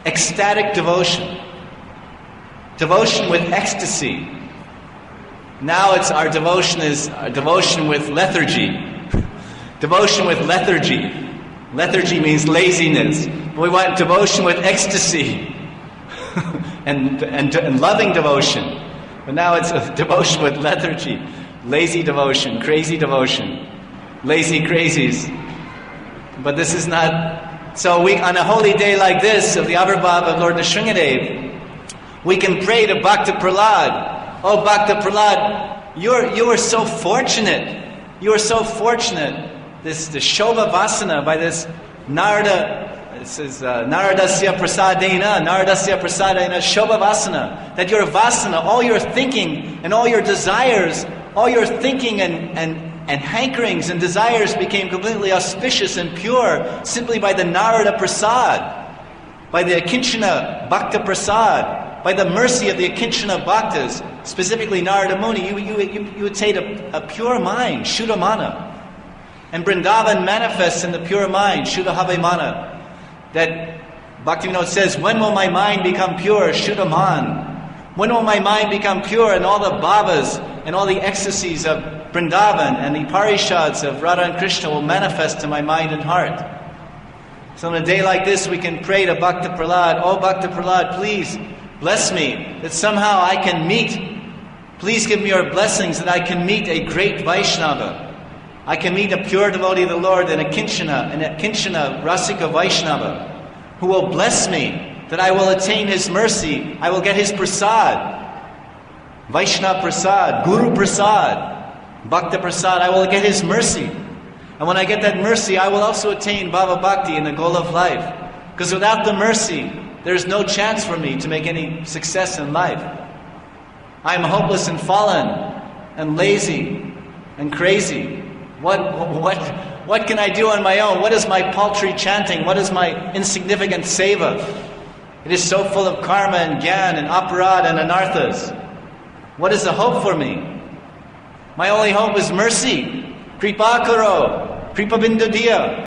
ecstatic devotion. Devotion with ecstasy. Now our devotion is devotion with lethargy. Devotion with lethargy. Lethargy means laziness. But we want devotion with ecstasy and loving devotion. But now it's a devotion with lethargy. Lazy devotion, crazy devotion. Lazy crazies. But this is not... So on a holy day like this, of the Avirbhav of Lord Nrsingadev, we can pray to Bhakta Prahlad. Oh, Bhakta Prahlad, you are so fortunate. You are so fortunate. The Shobha Vasana by this Narada, it says Naradasya Prasadena Shobha Vasana. That your Vasana, all your thinking and all your desires, all your thinking and hankerings and desires became completely auspicious and pure simply by the Narada Prasad, by the Akinchana Bhakta Prasad. By the mercy of the Akinchana Bhaktas, specifically Narada Muni, you attain a pure mind, Shuddhamana. And Vrindavan manifests in the pure mind, Shuddhahavemana. That Bhaktivinoda says, when will my mind become pure, Shuddhaman? When will my mind become pure and all the bhavas and all the ecstasies of Vrindavan and the parishads of Radha and Krishna will manifest in my mind and heart? So on a day like this, we can pray to Bhakta Prahlad, oh Bhakta Prahlad, please, bless me, that somehow I can meet, please give me your blessings that I can meet a great Vaishnava. I can meet a pure devotee of the Lord and a Kinchana Rasika Vaishnava, who will bless me, that I will attain his mercy, I will get his prasad, Vaishnava prasad, Guru prasad, Bhakta prasad, I will get his mercy. And when I get that mercy, I will also attain Bhava Bhakti in the goal of life. Because without the mercy, there's no chance for me to make any success in life. I am hopeless and fallen and lazy and crazy. What can I do on my own? What is my paltry chanting? What is my insignificant seva? It is so full of karma and gyan and aparad and anarthas. What is the hope for me? My only hope is mercy. Kripa karo, kripa bindu diya.